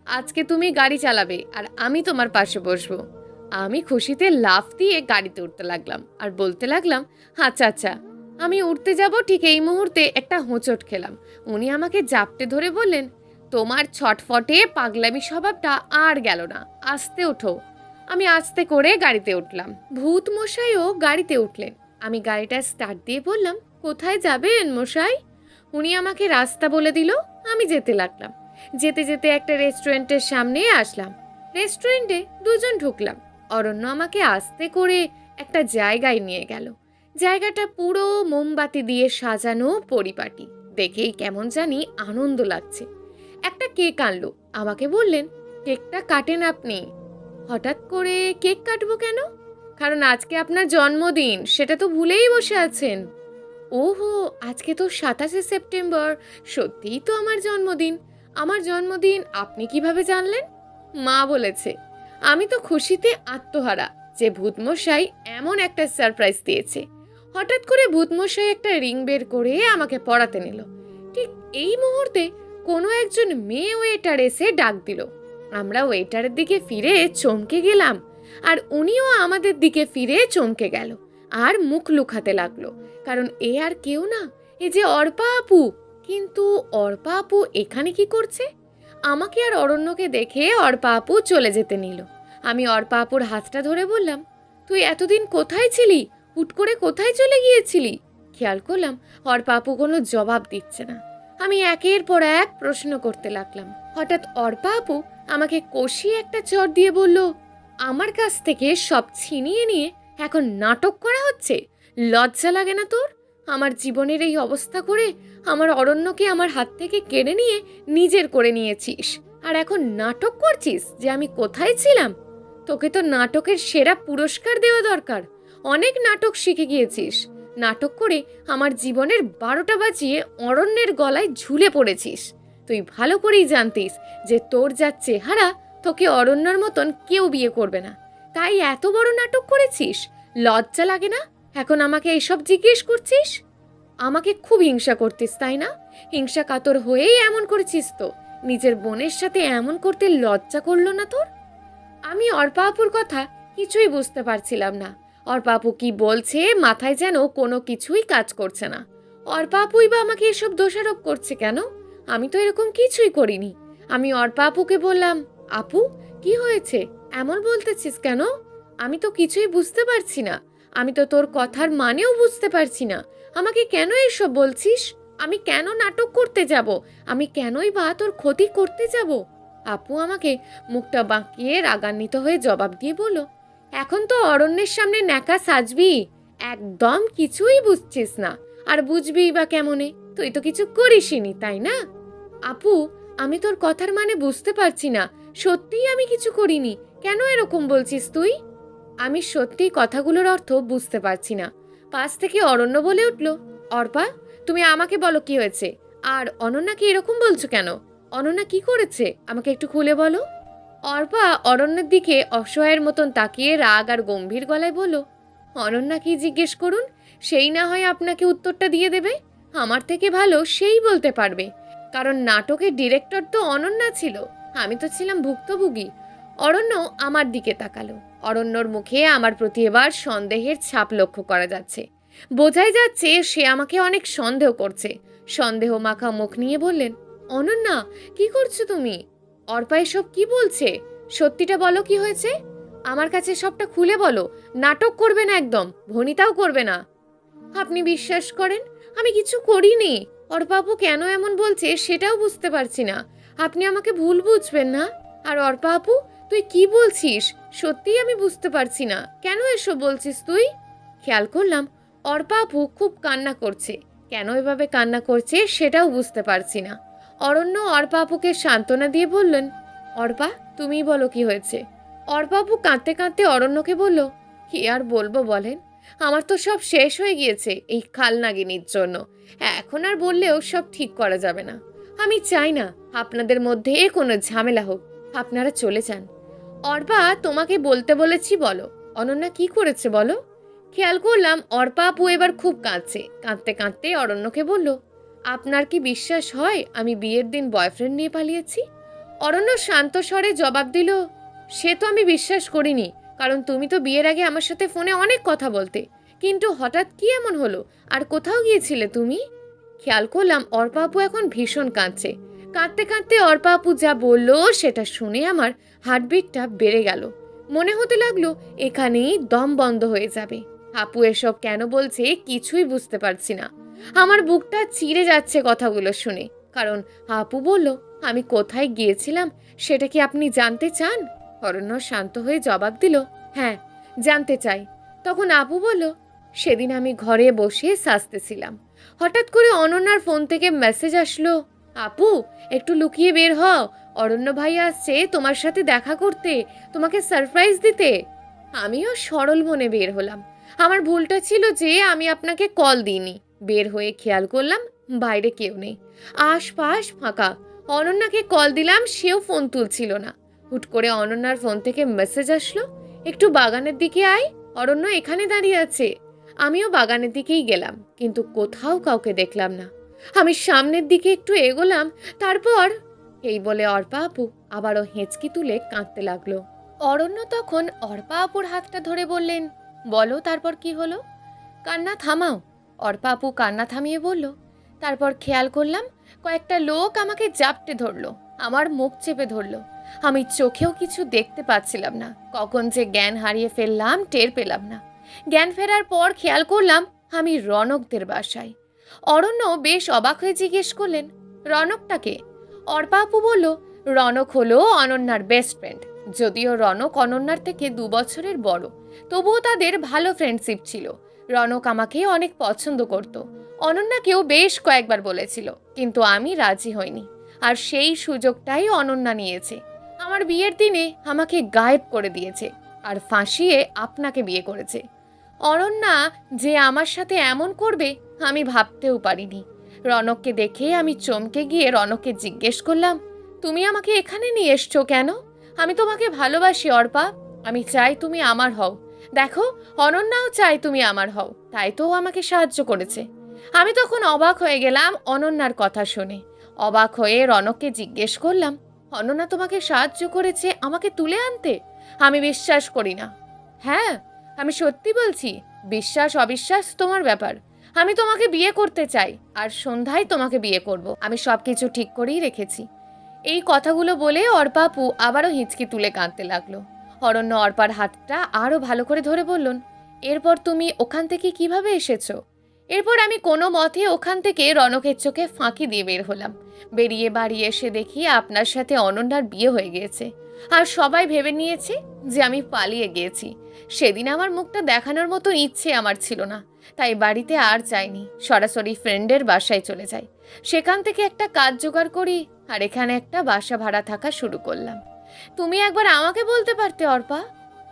আজকে তুমি গাড়ি চালাবে আর আমি তোমার পাশে বসবো। আমি খুশিতে লাফ দিয়ে গাড়িতে উঠতে লাগলাম আর বলতে লাগলাম, আচ্ছা আচ্ছা। আমি উঠতে যাব ঠিক এই মুহূর্তে একটা হোঁচট খেলাম। উনি আমাকে জাপটে ধরে বললেন, তোমার ছটফটে পাগলামি স্বভাবটা আর গেল না, আস্তে ওঠো। আমি আস্তে করে গাড়িতে উঠলাম। ভূত মশাইও গাড়িতে উঠলেন। আমি গাড়িটা স্টার্ট দিয়ে বললাম, কোথায় যাবেন মশাই? উনি আমাকে রাস্তা বলে দিল। আমি যেতে লাগলাম। যেতে যেতে একটা রেস্টুরেন্টের সামনে আসলাম। রেস্টুরেন্টে দুজন ঢুকলাম। অরণ্য আমাকে আস্তে করে একটা জায়গায় নিয়ে গেল। জায়গাটা পুরো মোমবাতি দিয়ে সাজানো পরিপাটি। দেখেই কেমন জানি আনন্দ লাগছে। একটা কেক আনলো। আমাকে বললেন, কেকটা কাটেন আপনি। হঠাৎ করে কেক কাটবো কেন? কারণ আজকে আপনার জন্মদিন, সেটা তো ভুলেই বসে আছেন। ওহো, আজকে তো 27শে সেপ্টেম্বর, সত্যিই তো আমার জন্মদিন। আমার জন্মদিন আপনি কিভাবে জানলেন? মা বলেছে। আমি তো খুশিতে আত্মহারা যে ভূতমশাই এমন একটা সারপ্রাইজ দিয়েছে। হঠাৎ করে ভূতমশাই একটা রিং বের করে আমাকে পড়াতে নিল। ঠিক এই মুহূর্তে কোনো একজন মেয়ে ওয়েটার এসে ডাক দিল। আমরা ওয়েটারের দিকে ফিরে চমকে গেলাম, আর উনিও আমাদের দিকে ফিরে চমকে গেল আর মুখ লুকাতে লাগলো, কারণ এ আর কেউ না, এ যে অর্পা আপু। কিন্তু অর্পা আপু এখানে কি করছে? আমাকে আর অরণ্যকে দেখে অর্পা আপু চলে যেতে নিল। আমি অর্পা আপুর হাতটা ধরে বললাম, তুই এতদিন কোথায় ছিলি? হুট করে কোথায় চলে গিয়েছিলি? খেয়াল করলাম অর্পা আপু কোনো জবাব দিচ্ছে না। আমি একের পর এক প্রশ্ন করতে লাগলাম। হঠাৎ অর্পা আপু আমাকে কষিয়ে একটা চড় দিয়ে বলল, আমার কাছ থেকে সব ছিনিয়ে নিয়ে এখন নাটক করা হচ্ছে? লজ্জা লাগে না তোর? আমার জীবনের এই অবস্থা করে আমার অরণ্যকে আমার হাত থেকে কেড়ে নিয়ে নিজের করে নিয়েছিস, আর এখন নাটক করছিস যে আমি কোথায় ছিলাম? তোকে তো নাটকের সেরা পুরস্কার দেওয়া দরকার। অনেক নাটক শিখে গিয়েছিস। নাটক করে আমার জীবনের 12টা বাজিয়ে অরণ্যের গলায় ঝুলে পড়েছিস। তুই ভালো করেই জানতিস যে তোর যা চেহারা, তোকে অরণ্যর মতন কেউ বিয়ে করবে না। তাই এত বড় নাটক করেছিস? লজ্জা লাগে না এখন আমাকে এইসব জিজ্ঞেস করছিস? আমাকে খুব হিংসা করতিস তাই না? হিংসা কাতর হয়েই এমন করেছিস তো? নিজের বোনের সাথে এমন করতে লজ্জা করলো না তোর? আমি অর্পা আপুর কথা কিছুই বুঝতে পারছিলাম না। অর্পা আপু কি বলছে মাথায় যেন কোনো কিছুই কাজ করছে না। অর্পা আপুই বা আমাকে এসব দোষারোপ করছে কেন? আমি তো এরকম কিছুই করিনি। আমি অর্পা আপুকে বললাম, আপু কি হয়েছে, এমন বলতেছিস কেন? আমি তো কিছুই বুঝতে পারছি না। আমি তো তোর কথার মানেও বুঝতে পারছি না। আমাকে কেন এসব বলছিস? আমি কেন নাটক করতে যাব? আমি কেনই বা তোর ক্ষতি করতে যাব? আপু আমাকে মুখটা বাঁকিয়ে রাগান্বিত হয়ে জবাব দিয়ে বলল, এখন তো অরণ্যের সামনে ন্যাকা সাজবি? একদম কিছুই বুঝছিস না, আর বুঝবিই বা কেমনে? তুই তো কিছু করিসনি তাই না? আপু আমি তোর কথার মানে বুঝতে পারছি না। সত্যিই আমি কিছু করিনি। কেন এরকম বলছিস তুই? আমি সত্যিই কথাগুলোর অর্থ বুঝতে পারছি না। পাশ থেকে অরণ্য বলে উঠল, অর্পা তুমি আমাকে বলো কি হয়েছে। আর অনন্যাকে এরকম বলছো কেন? অনন্যা কি করেছে আমাকে একটু খুলে বলো। অর্পা অরণ্যের দিকে অসহায়ের মতন তাকিয়ে রাগ আর গম্ভীর গলায় বলল, অনন্যা কি জিজ্ঞেস করুন, সেই না হয় আপনাকে উত্তরটা দিয়ে দেবে। আমার থেকে ভালো সেই বলতে পারবে, কারণ নাটকের ডিরেক্টর তো অনন্যা ছিল, আমি তো ছিলাম ভুক্তভোগী। অরণ্য আমার দিকে তাকালো। অরণ্যর মুখে আমার প্রতি এবার সন্দেহের ছাপ লক্ষ্য করা যাচ্ছে। বোঝাই যাচ্ছে সে আমাকে অনেক সন্দেহ করছে। সন্দেহ মাখা মুখ নিয়ে বললেন, অনন্যা কি করছো তুমি? অর্পা এসব কি বলছে? সত্যিটা বলো কি হয়েছে? আমার কাছে সবটা খুলে বলো। নাটক করবে না, একদম ভনিতাও করবে না। আপনি বিশ্বাস করেন আমি কিছু করিনি। অর্পাপু কেন এমন বলছে সেটাও বুঝতে পারছি না। আপনি আমাকে ভুল বুঝবেন না। আর অর্পা আপু তুই কি বলছিস? সত্যিই আমি বুঝতে পারছি না। কেন এসব বলছিস তুই? খেয়াল করলাম অর্পা আপু খুব কান্না করছে। কেন এভাবে কান্না করছে সেটাও বুঝতে পারছি না। অরণ্য অর্পা আপুকে সান্ত্বনা দিয়ে বললেন, অর্পা তুমিই বলো কি হয়েছে। অর্পা আপু কাঁদতে কাঁদতে অরণ্যকে বলল, কি আর বলবো বলেন, আমার তো সব শেষ হয়ে গিয়েছে এই খালনাগিনীর জন্য। এখন আর বললেও সব ঠিক করা যাবে না। আমি চাই না আপনাদের মধ্যে কোনো ঝামেলা হোক। আপনারা চলে যান। অর্পা তোমাকে বলতে বলেছি, বলো অনন্যা কি করেছে বলো। খেয়াল করলাম অর্পা আপু এবার খুব কাঁদছে। কাঁদতে কাঁদতে অরণ্যকে বলল, আপনার কি বিশ্বাস হয় আমি বিয়ের দিন বয়ফ্রেন্ড নিয়ে পালিয়েছি? অরণ্য শান্ত স্বরে জবাব দিল, সে তো আমি বিশ্বাস করিনি, কারণ তুমি তো বিয়ের আগে আমার সাথে ফোনে অনেক কথা বলতে। কিন্তু হঠাৎ কি এমন হলো? আর কোথাও গিয়েছিলে তুমি? খেয়াল করলাম অর্পা আপু এখন ভীষণ কাঁদছে। কাঁদতে কাঁদতে অর্পা আপু যা বলল সেটা শুনে আমার হার্টবিটটা বেড়ে গেল। মনে হতে লাগলো এখানেই দম বন্ধ হয়ে যাবে। আপু এসব কেন বলছে কিছুই বুঝতে পারছি না। আমার বুকটা চিরে যাচ্ছে কথাগুলো শুনে। কারণ আপু বলল, আমি কোথায় গিয়েছিলাম সেটা কি আপনি জানতে চান? অরণ্য শান্ত হয়ে জবাব দিল, হ্যাঁ জানতে চাই। তখন আপু বলল, সেদিন আমি ঘরে বসে সাজতেছিলাম। হঠাৎ করে অনন্যার ফোন থেকে মেসেজ আসলো, আপু একটু লুকিয়ে বের হও, অরণ্য ভাই আসছে তোমার সাথে দেখা করতে, তোমাকে সারপ্রাইজ দিতে। আমিও সরল মনে বের হলাম। আমার ভুলটা ছিল যে আমি আপনাকে কল দিইনি। বের হয়ে খেয়াল করলাম বাইরে কেউ নেই, আশপাশ ফাঁকা। অনন্যাকে কল দিলাম, সেও ফোন তুলছিল না। হুট করে অনন্যার ফোন থেকে মেসেজ আসলো, একটু বাগানের দিকে আয়, অরণ্য এখানে দাঁড়িয়ে আছে। আমিও বাগানের দিকেই গেলাম, কিন্তু কোথাও কাউকে দেখলাম না। আমি সামনের দিকে একটু এগোলাম, তারপর এই বলে অর্পা আপু আবারও হেঁচকি তুলে কাঁদতে লাগলো। অরণ্য তখন অর্পা আপুর হাতটা ধরে বললেন, বলো তারপর কি হলো? কান্না থামাও। অর্পা আপু কান্না থামিয়ে বলল, তারপর খেয়াল করলাম কয়েকটা লোক আমাকে জাপটে ধরলো, আমার মুখ চেপে ধরলো। আমি চোখেও কিছু দেখতে পাচ্ছিলাম না, কখন যে জ্ঞান হারিয়ে ফেললাম টের পেলাম না। জ্ঞান ফেরার পর খেয়াল করলাম আমি রনকদের বাসায়। অরণ্য বেশ অবাক হয়ে জিজ্ঞেস করলেন, রনকটাকে? অর্পা আপু বলল, রনক হলো অনন্যার বেস্ট ফ্রেন্ড। যদিও রনক অনন্যার থেকে 2 বছরের বড়, তবুও তাদের ভালো ফ্রেন্ডশিপ ছিল। রনক আমাকে অনেক পছন্দ করত, অনন্যাকেও বেশ কয়েকবার বলেছিল, কিন্তু আমি রাজি হইনি। আর সেই সুযোগটাই অনন্যা নিয়েছে। আমার বিয়ের দিনে আমাকে গায়েব করে দিয়েছে আর ফাঁসিয়ে আপনাকে বিয়ে করেছে। অনন্যা যে আমার সাথে এমন করবে আমি ভাবতেও পারিনি। রনককে দেখে আমি চমকে গিয়ে রনককে জিজ্ঞেস করলাম, তুমি আমাকে এখানে নিয়ে এসছো কেন? আমি তোমাকে ভালোবাসি অর্পা, আমি চাই তুমি আমার হও। দেখো, অনন্যাও চাই তুমি আমার হও, তাই তো ও আমাকে সাহায্য করেছে। আমি তখন অবাক হয়ে গেলাম অনন্যার কথা শুনে। অবাক হয়ে রনককে জিজ্ঞেস করলাম, অনন্যা তোমাকে সাহায্য করেছে আমাকে তুলে আনতে? আমি বিশ্বাস করি না। হ্যাঁ, আমি সত্যি বলছি, বিশ্বাস অবিশ্বাস তোমার ব্যাপার। আমি তোমাকে বিয়ে করতে চাই, আর সন্ধ্যায় তোমাকে বিয়ে করব। আমি সবকিছু ঠিক করেই রেখেছি। এই কথাগুলো বলে অর্পা আপু আবারও হিঁচকি তুলে কাঁদতে লাগলো। অরণ্য অর্পার হাতটা আরও ভালো করে ধরে বললেন, এরপর তুমি ওখান থেকে কিভাবে এসেছো? এরপর আমি কোনো মতে ওখান থেকে রনকের চোখে ফাঁকি দিয়ে বের হলাম। বেরিয়ে বাড়ি এসে দেখি আপনার সাথে অনন্যার বিয়ে হয়ে গিয়েছে, আর সবাই ভেবে নিয়েছে যে আমি পালিয়ে গিয়েছি। সেদিন আমার মুখটা দেখানোর মতো ইচ্ছে আমার ছিল না, তাই বাড়িতে আর যাইনি, সরাসরি ফ্রেন্ডের বাসায় চলে যাই। সেখান থেকে একটা কাজ জোগাড় করি, আর এখানে একটা বাসা ভাড়া থাকা শুরু করলাম। তুমি একবার আমাকে বলতে পারতে অর্পা।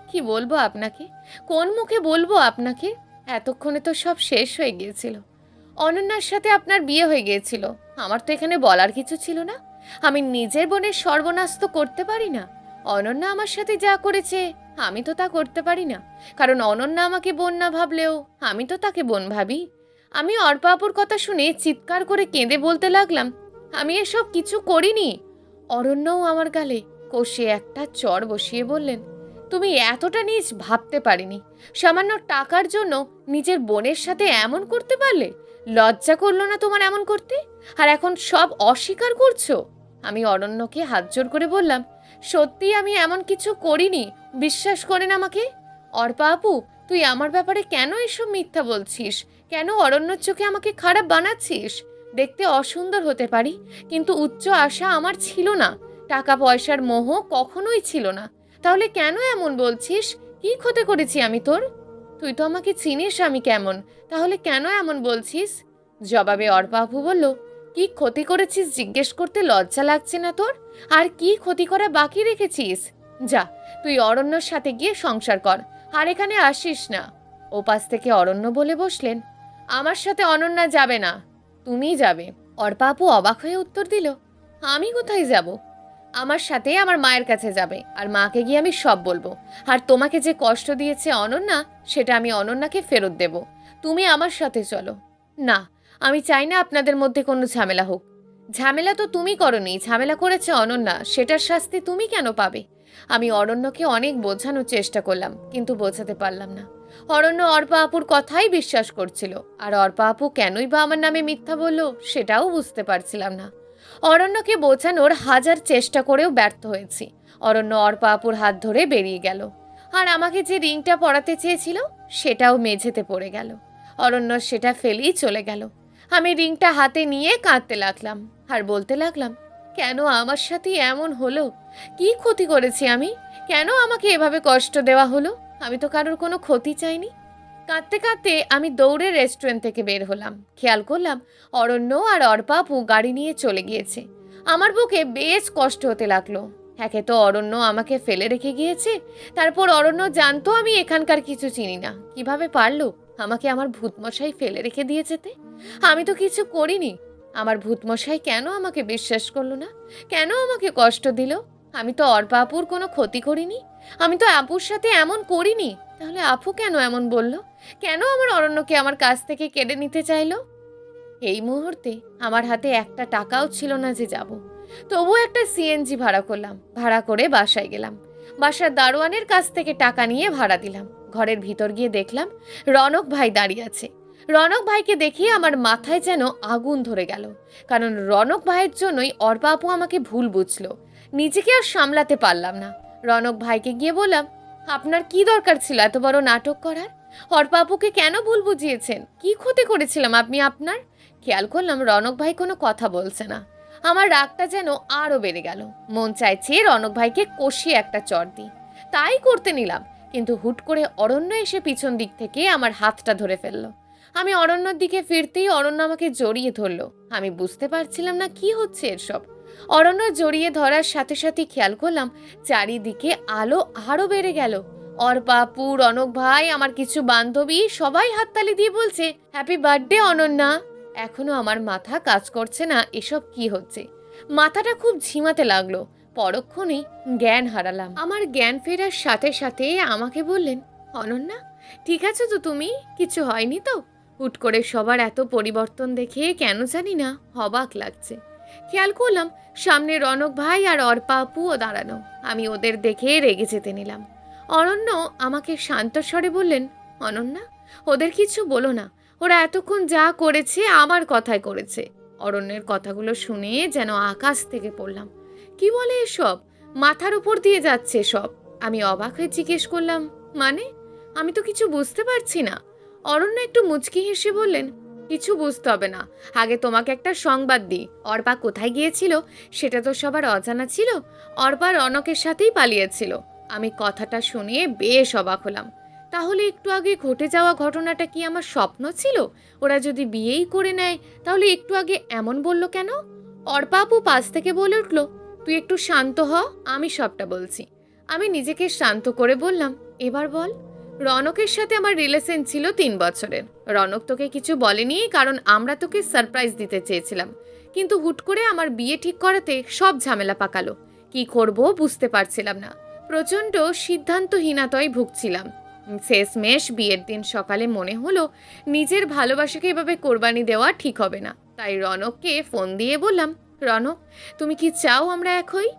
কি বলবো আপনাকে, কোন মুখে বলবো আপনাকে? এতক্ষণে তো সব শেষ হয়ে গিয়েছিল। অনন্যার সাথে আপনার বিয়ে হয়ে গিয়েছিল, আমার তো এখানে বলার কিছু ছিল না। আমি নিজের বোনের সর্বনাশ তো করতে পারি না। অনন্যা আমার সাথে যা করেছে আমি তো তা করতে পারি না, কারণ অনন্যা আমাকে বোন না ভাবলেও আমি তো তাকে বোন ভাবি। আমি অর্পা আপুর কথা শুনে চিৎকার করে কেঁদে বলতে লাগলাম, আমি এসব কিছু করিনি। অরণ্যও আমার গালে কষে একটা চড় বসিয়ে বললেন, তুমি এতটা নীচ ভাবতে পারিনি। সামান্য টাকার জন্য নিজের বোনের সাথে এমন করতে পারলে? লজ্জা করলো না তোমার এমন করতে? আর এখন সব অস্বীকার করছো? আমি অরণ্যকে হাত জোর করে বললাম, সত্যি আমি এমন কিছু করিনি, বিশ্বাস করেন আমাকে। অর্পা আপু, তুই আমার ব্যাপারে কেন এসব মিথ্যা বলছিস? কেন অরণ্যর চোখে আমাকে খারাপ বানাচ্ছিস? দেখতে অসুন্দর হতে পারি, কিন্তু উচ্চ আশা আমার ছিল না, টাকা পয়সার মোহ কখনোই ছিল না। তাহলে কেন এমন বলছিস? কি ক্ষতি করেছি আমি তোর? তুই তো আমাকে চিনিস আমি কেমন, তাহলে কেন এমন বলছিস? জবাবে অর্পা আপু বলল, কি ক্ষতি করেছিস জিজ্ঞেস করতে লজ্জা লাগছে না তোর? আর কি ক্ষতি করা বাকি রেখেছিস? যা, তুই অরণ্যর সাথে গিয়ে সংসার কর, আর এখানে আসিস না। ওপাশ থেকে অরণ্য বলে বসলেন, আমার সাথে অনন্যা যাবে না, তুমিই যাবে। অর্পা আপু অবাক হয়ে উত্তর দিল, আমি কোথায় যাব? আমার সাথে আমার মায়ের কাছে যাবে, আর মাকে গিয়ে আমি সব বলবো। আর তোমাকে যে কষ্ট দিয়েছে অনন্যা, সেটা আমি অনন্যাকে ফেরত দেব। তুমি আমার সাথে চলো। না, আমি চাই না আপনাদের মধ্যে কোনো ঝামেলা হোক। ঝামেলা তো তুমি করনি, ঝামেলা করেছে অনন্যা, সেটার শাস্তি তুমি কেন পাবে? আমি অরণ্যকে অনেক বোঝানোর চেষ্টা করলাম, কিন্তু বোঝাতে পারলাম না। অরণ্য অর্পা আপুর কথাই বিশ্বাস করছিল, আর অর্পা আপু কেনই বা আমার নামে মিথ্যা বললো সেটাও বুঝতে পারছিলাম না। অরণ্যকে বোঝানোর হাজার চেষ্টা করেও ব্যর্থ হয়েছি। অরণ্য অর্পা আপুর হাত ধরে বেরিয়ে গেল, আর আমাকে যে রিংটা পরাতে চেয়েছিল সেটাও মেঝেতে পড়ে গেল। অরণ্য সেটা ফেলেই চলে গেল। আমি রিংটা হাতে নিয়ে কাঁদতে লাগলাম, আর বলতে লাগলাম, কেন আমার সাথে এমন হলো? কি ক্ষতি করেছি আমি? কেন আমাকে এভাবে কষ্ট দেওয়া হলো? আমি তো কারোর কোনো ক্ষতি চাইনি। কাঁদতে কাঁদতে আমি দৌড়ে রেস্টুরেন্ট থেকে বের হলাম। খেয়াল করলাম অরণ্য আর অর্পা আপু গাড়ি নিয়ে চলে গিয়েছে। আমার বুকে বেশ কষ্ট হতে লাগলো। একে তো অরণ্য আমাকে ফেলে রেখে গিয়েছে, তারপর অরণ্য জানতো আমি এখানকার কিছু চিনি না। কিভাবে পারলো আমাকে আমার ভূতমশাই ফেলে রেখে দিয়ে যেতে? আমি তো কিছু করিনি। আমার ভূতমশাই কেন আমাকে বিশ্বাস করলো না? কেন আমাকে কষ্ট দিল? আমি তো অর্পা আপুর কোনো ক্ষতি করিনি। আমি তো আপুর সাথে এমন করিনি। তাহলে আপু কেন এমন বলল? কেন আমার অরণ্যকে আমার কাছ থেকে কেড়ে নিতে চাইলো? এই মুহূর্তে আমার হাতে একটা টাকাও ছিল না যে যাব। তবুও একটা সিএনজি ভাড়া করলাম। ভাড়া করে বাসায় গেলাম। বাসার দারোয়ানের কাছ থেকে টাকা নিয়ে ভাড়া দিলাম। ঘরের ভিতর গিয়ে দেখলাম রনক ভাই দাঁড়িয়ে আছে। রনক ভাইকে দেখে আমার মাথায় যেন আগুন ধরে গেল। কারণ রনক ভাইয়ের জন্যই অর্পা আপু আমাকে ভুল বুঝলো। নিজেকে আর সামলাতে পারলাম না। রনক ভাইকে গিয়ে বললাম, আপনার কি দরকার ছিল এত বড় নাটক করার? অর্পা আপুকে কেন ভুল বুঝিয়েছেন? কি ক্ষতি করেছিলাম আপনি আপনার? খেয়াল করলাম রনক ভাই কোনো কথা বলছে না। আমার রাগটা যেন আরও বেড়ে গেল। মন চাইছে রনক ভাইকে কষিয়ে একটা চড় দিই। তাই করতে নিলাম, কিন্তু হুট করে অরণ্য এসে পিছন দিক থেকে আমার হাতটা ধরে ফেললো। আমি অরণ্যর দিকে ফিরতেই অরণ্য আমাকে জড়িয়ে ধরলো। আমি বুঝতে পারছিলাম না কি হচ্ছে এসব। অরণ্য জড়িয়ে ধরার সাথে সাথে খেয়াল করলাম চারিদিকে আলো আরও বেড়ে গেল। অর্পা আপু, রনক ভাই, আমার কিছু বান্ধবী সবাই হাততালি দিয়ে বলছে, হ্যাপি বার্থডে অনন্যা। এখনো আমার মাথা কাজ করছে না এসব কি হচ্ছে। মাথাটা খুব ঝিমাতে লাগলো। পরক্ষণেই জ্ঞান হারালাম। আমার জ্ঞান ফেরার সাথে সাথে আমাকে বললেন, অনন্যা ঠিক আছে তো তুমি? কিছু হয়নি তো? হুট করে সবার এত পরিবর্তন দেখে কেন জানি না অবাক লাগছে। খেয়াল করলাম সামনে রনক ভাই আর অর্পা আপুও দাঁড়ানো। আমি ওদের দেখে রেগে যেতে নিলাম। অরণ্য আমাকে শান্ত স্বরে বললেন, অনন্যা ওদের কিছু বলো না। ওরা এতক্ষণ যা করেছে আমার কথায় করেছে। অরণ্যের কথাগুলো শুনে যেন আকাশ থেকে পড়লাম। কি বলে এসব? মাথার উপর দিয়ে যাচ্ছে সব। আমি অবাক হয়ে জিজ্ঞেস করলাম, মানে? আমি তো কিছু বুঝতে পারছি না। অরণ্য একটু মুচকি হেসে বললেন, কিছু বুঝতে হবে না। আগে তোমাকে একটা সংবাদ দিই। অর্পা কোথায় গিয়েছিল সেটা তো সবার অজানা ছিল। অর্পা রনকের সাথেই পালিয়েছিল। আমি কথাটা শুনে বেশ অবাক হলাম। তাহলে একটু আগে ঘটে যাওয়া ঘটনাটা কি আমার স্বপ্ন ছিল? ওরা যদি বিয়েই করে নেয় তাহলে একটু আগে এমন বলল কেন? অর্পা আপু পাশ থেকে বলে উঠল, তুই একটু শান্ত হ, আমি সবটা বলছি। আমি নিজেকে শান্ত করে বললাম, এবার বল। রনকের সাথে আমার রিলেশন ছিল 3 বছরের। রনক তোকে কিছু বলেনি কারণ আমরা তোকে সারপ্রাইজ দিতে চেয়েছিলাম। কিন্তু হুট করে আমার বিয়ে ঠিক করাতে সব ঝামেলা পাকালো। কি করব বুঝতে পারছিলাম না। প্রচণ্ড সিদ্ধান্তহীনতায় ভুগছিলাম। শেষমেশ বিয়ের দিন সকালে মনে হলো নিজের ভালোবাসাকে এভাবে কোরবানি দেওয়া ঠিক হবে না। তাই রনককে ফোন দিয়ে বললাম, রনক তুমি কি চাও আমরা এক হই?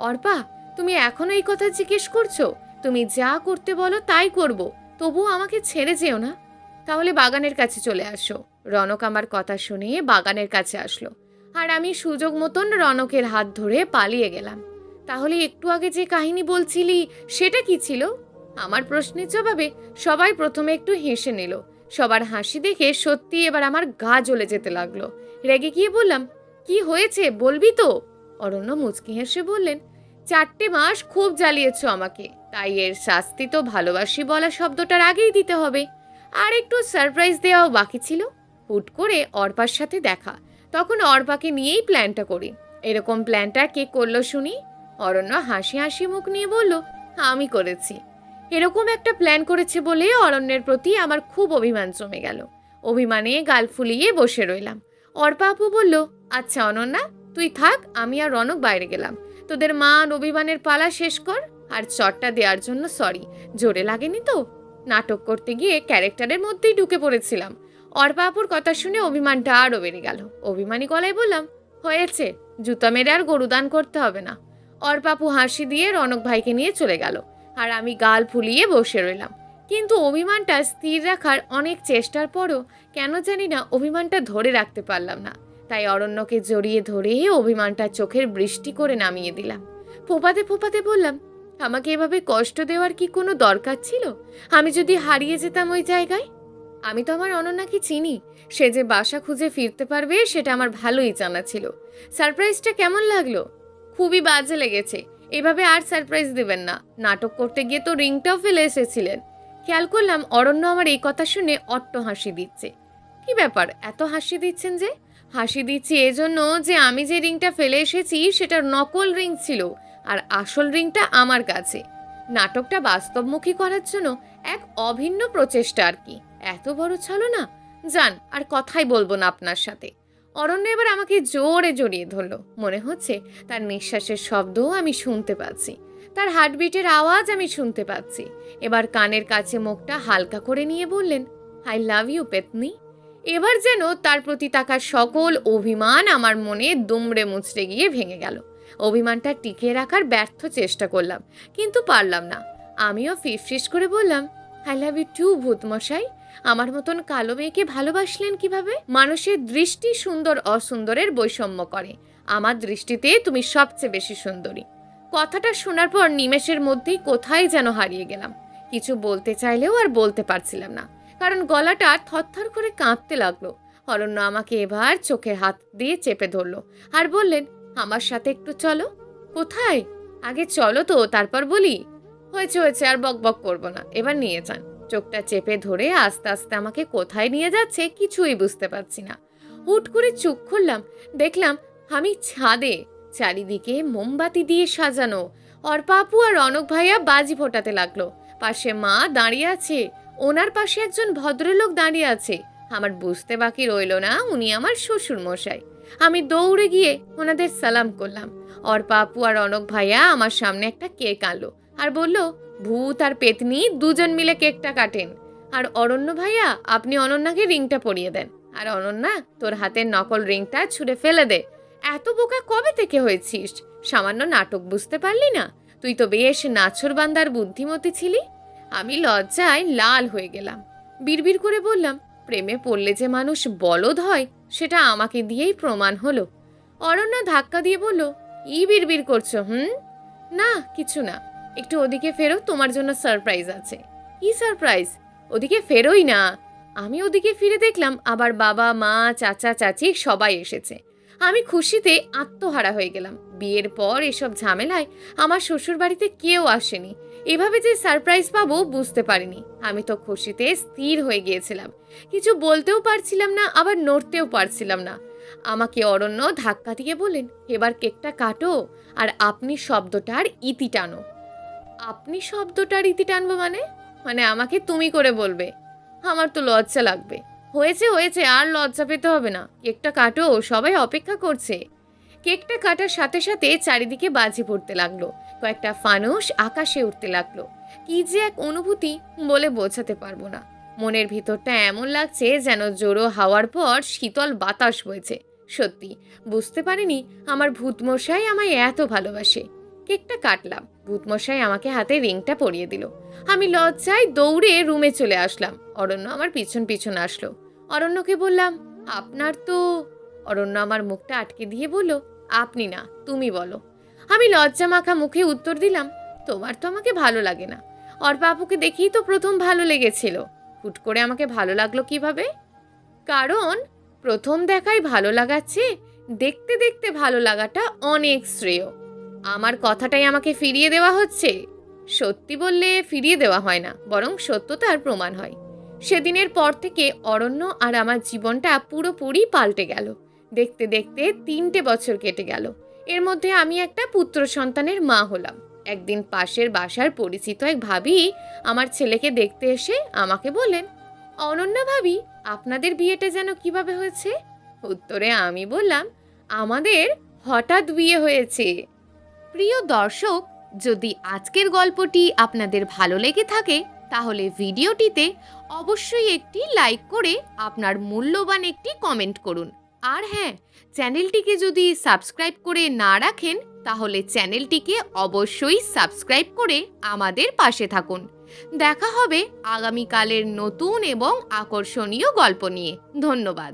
অর্পা তুমি এখনো এই কথা জিজ্ঞেস করছো? তুমি যা করতে বলো তাই করব, তবুও আমাকে ছেড়ে যেও না। তাহলে বাগানের কাছে চলে আসো। রনক আমার কথা শুনে বাগানের কাছে আসলো। আর আমি সুযোগ মতন রনকের হাত ধরে পালিয়ে গেলাম। তাহলে একটু আগে যে কাহিনী বলছিলি সেটা কি ছিল? আমার প্রশ্নের জবাবে সবাই প্রথমে একটু হেসে নিল। সবার হাসি দেখে সত্যি এবার আমার গা জ্বলে যেতে লাগলো। রেগে গিয়ে বললাম, কি হয়েছে বলবি তো? অরণ্য মুচকি হেসে বললেন, 4 মাস খুব জ্বালিয়েছ আমাকে, তাই এর শাস্তি তো ভালোবাসি বলা শব্দটার আগেই দিতে হবে। আর একটু সারপ্রাইজ দেওয়াও বাকি ছিল। হুট করে অর্পার সাথে দেখা, তখন অর্পাকে নিয়েই প্ল্যানটা করি। এরকম প্ল্যানটা কে করলো শুনি? অরণ্য হাসি হাসি মুখ নিয়ে বলল, আমি করেছি। এরকম একটা প্ল্যান করেছে বলে অরণ্যের প্রতি আমার খুব অভিমান জমে গেল। অভিমানে গাল ফুলিয়ে বসে রইলাম। অর্পা আপু বলল, আচ্ছা অনন্যা তুই থাক, আমি আর রনক বাইরে গেলাম। তোদের মান অভিমানের পালা শেষ কর। আর চটটা দেওয়ার জন্য সরি, জোরে লাগেনি তো? নাটক করতে গিয়ে ক্যারেক্টারের মধ্যেই ঢুকে পড়েছিলাম। অর্পা আপুর কথা শুনে অভিমানটা আরও বেড়ে গেল। অভিমানী গলায় বললাম, হয়েছে, জুতা মেরে আর গরুদান করতে হবে না। অর্পা আপু হাসি দিয়ে রনক ভাইকে নিয়ে চলে গেল। আর আমি গাল ফুলিয়ে বসে রইলাম। কিন্তু অভিমানটা স্থির রাখার অনেক চেষ্টার পরও কেন জানি না অভিমানটা ধরে রাখতে পারলাম না। তাই অরণ্যকে জড়িয়ে ধরে অভিমানটা চোখের বৃষ্টি করে নামিয়ে দিলাম। ফোপাতে ফোপাতে বললাম, আমাকে এভাবে কষ্ট দেওয়ার কি কোনো দরকার ছিল? আমি যদি হারিয়ে যেতাম ওই জায়গায়? আমি তো আমার অনন্যাকে চিনি। সে যে বাসা খুঁজে ফিরতে পারবে সেটা আমার ভালোই জানা ছিল। সারপ্রাইজটা কেমন লাগলো? খুবই বাজে লেগেছে। এভাবে আর সারপ্রাইজ দেবেন না। নাটক করতে গিয়ে তো রিংটাও ফেলে এসেছিলেন। খেয়াল করলাম অরণ্য আমার এই কথা শুনে অট্ট হাসি দিচ্ছে। কি ব্যাপার এত হাসি দিচ্ছেন যে? হাসি দিচ্ছি এজন্য যে আমি যে রিংটা ফেলে এসেছি সেটার নকল রিং ছিল, আর আসল রিংটা আমার কাছে। নাটকটা বাস্তবমুখী করার জন্য এক অভিন্ন প্রচেষ্টা আর কি। এত বড় ছলনা! যান, আর কথাই বলবো না আপনার সাথে। অরণ্য এবার আমাকে জোরে জড়িয়ে ধরলো। মনে হচ্ছে তার নিঃশ্বাসের শব্দও আমি শুনতে পাচ্ছি, তার হার্টবিটের আওয়াজ আমি শুনতে পাচ্ছি। এবার কানের কাছে মুখটা হালকা করে নিয়ে বললেন, আই লাভ ইউ পেতনি। এবার যেন তার প্রতি থাকা সকল অভিমান আমার মনে দুমড়ে মুচড়ে গিয়ে ভেঙে গেল। অভিমানটা টিকিয়ে রাখার ব্যর্থ চেষ্টা করলাম, কিন্তু পারলাম না। আমিও ফিসফিস করে বললাম, আই লাভ ইউ টু ভূতমশাই। আমার মতন কালো মেয়েকে ভালোবাসলেন কিভাবে? মানুষের দৃষ্টি সুন্দর অসুন্দরের বৈষম্য করে, আমার দৃষ্টিতে তুমি সবচেয়ে বেশি সুন্দরী। কথাটা শোনার পর নিমেষের মধ্যেই কোথায় যেন হারিয়ে গেলাম। কিছু বলতে চাইলেও আর বলতে পারছিলাম না, কারণ গলাটা থরথর করে কাঁপতে লাগলো। অরণ্য আমাকে এবার চোখের হাত দিয়ে চেপে ধরলো আর বললেন, আমার সাথে একটু চলো। কোথায়? আগে চলো তো, তারপর বলি। হয়েছে হয়েছে, আর বক বক করবো না, এবার নিয়ে যান। চোখটা চেপে ধরে আস্তে আস্তে আমাকে কোথায় নিয়ে যাচ্ছে কিছুই বুঝতে পারছি না। হুট করে চোখ খুললাম, দেখলাম আমি ছাদে, চারিদিকে মোমবাতি দিয়ে সাজানো। অর্পাপু আর রনক ভাইয়া বাজি ফোটাতে লাগলো। পাশে মা দাঁড়িয়ে আছে, ওনার পাশে একজন ভদ্রলোক দাঁড়িয়ে আছে। আমার বুঝতে বাকি রইল না উনি আমার শ্বশুর মশাই। আমি দৌড়ে গিয়ে ওনাদের সালাম করলাম। অর্পাপু আর রনক ভাইয়া আমার সামনে একটা কেক আনলো আর বলল, ভূত আর পেতনি দুজন মিলে কেকটা কাটেন। আর অরণ্য ভাইয়া, আপনি অনন্যাকে রিংটা পরিয়ে দেন। আর অনন্যা, তোর হাতের নকল রিংটা ছুঁড়ে ফেলে দে। এত বোকা কবে থেকে হয়েছিস? সামান্য নাটক বুঝতে পারলি না? তুই তো বেশ নাছোড়বান্দার বুদ্ধিমতী ছিলি। আমি লজ্জায় লাল হয়ে গেলাম। বিড়বিড় করে বললাম, প্রেমে পড়লে যে মানুষ বলদ হয় সেটা আমাকে দিয়েই প্রমাণ হলো। অরণ্যা ধাক্কা দিয়ে বলল, ই বিড়বিড় করছো? না, কিছু না। একটু ওদিকে ফেরো, তোমার জন্য সারপ্রাইজ আছে। কি সারপ্রাইজ? ওদিকে ফেরোই না। আমি ওদিকে ফিরে দেখলাম আবার বাবা, মা, চাচা, চাচি সবাই এসেছে। আমি খুশিতে আত্মহারা হয়ে গেলাম। বিয়ের পর এসব ঝামেলায় আমার শ্বশুর বাড়িতে কেউ আসেনি। এভাবে যে সারপ্রাইজ পাবো বুঝতে পারিনি। আমি তো খুশিতে স্থির হয়ে গিয়েছিলাম, কিছু বলতেও পারছিলাম না, আবার নড়তেও পারছিলাম না। আমাকে অরণ্য ধাক্কা দিয়ে বলেন, এবার কেকটা কাটো আর আপনি শব্দটার ইতি টানো। আপনি শব্দটার ইতি টানবো মানে? মানে আমাকে তুমি করে বলবে? আমার তো লজ্জা লাগবে। হয়েছে হয়েছে, আর লজ্জা পেতে হবে না, কেকটা কাটো, সবাই অপেক্ষা করছে। কেকটা কাটার সাথে সাথে চারিদিকে বাজি পড়তে লাগলো, কয়েকটা ফানুস আকাশে উঠতে লাগলো। কি যে এক অনুভূতি বলে বোঝাতে পারবো না। মনের ভিতরটা এমন লাগছে যেন জোড়ো হাওয়ার পর শীতল বাতাস বইছে। সত্যি বুঝতে পারিনি আমার ভূতমশাই আমায় এত ভালোবাসে। কেকটা কাটলাম, ভূতমশাই আমাকে হাতে রিংটা পরিয়ে দিল। আমি লজ্জায় দৌড়ে রুমে চলে আসলাম। অরণ্য আমার পিছন পিছন আসলো। অরণ্যকে বললাম, আপনার তো। অরণ্য আমার মুখটা আটকে দিয়ে বলল, আপনি না, তুমি বলো। আমি লজ্জা মাখা মুখে উত্তর দিলাম, তোমার তো আমাকে ভালো লাগে না। অর্পাপুকে দেখেই তো প্রথম ভালো লেগেছিল। হুট করে আমাকে ভালো লাগলো কিভাবে? কারণ প্রথম দেখায় ভালো লাগাচ্ছে, দেখতে দেখতে ভালো লাগাটা অনেক শ্রেয়। আমার কথাটাই আমাকে ফিরিয়ে দেওয়া হচ্ছে। সত্যি বললে ফিরিয়ে দেওয়া হয় না, বরং সত্যতার প্রমাণ হয়। সেদিনের পর থেকে অরণ্য আর আমার জীবনটা পুরোপুরি পাল্টে গেল। দেখতে দেখতে 3টে বছর কেটে গেল। এর মধ্যে আমি একটা পুত্র সন্তানের মা হলাম। একদিন পাশের বাসার পরিচিত এক ভাবি আমার ছেলেকে দেখতে এসে আমাকে বললেন, অনন্যা ভাবি, আপনাদের বিয়েটা যেন কিভাবে হয়েছে? উত্তরে আমি বললাম, আমাদের হঠাৎ বিয়ে হয়েছে। প্রিয় দর্শক, যদি আজকের গল্পটি আপনাদের ভালো লেগে থাকে তাহলে ভিডিওটিতে অবশ্যই একটি লাইক করে আপনার মূল্যবান একটি কমেন্ট করুন। আর হ্যাঁ, চ্যানেলটিকে যদি সাবস্ক্রাইব করে না রাখেন তাহলে চ্যানেলটিকে অবশ্যই সাবস্ক্রাইব করে আমাদের পাশে থাকুন। দেখা হবে আগামীকালের নতুন এবং আকর্ষণীয় গল্প নিয়ে। ধন্যবাদ।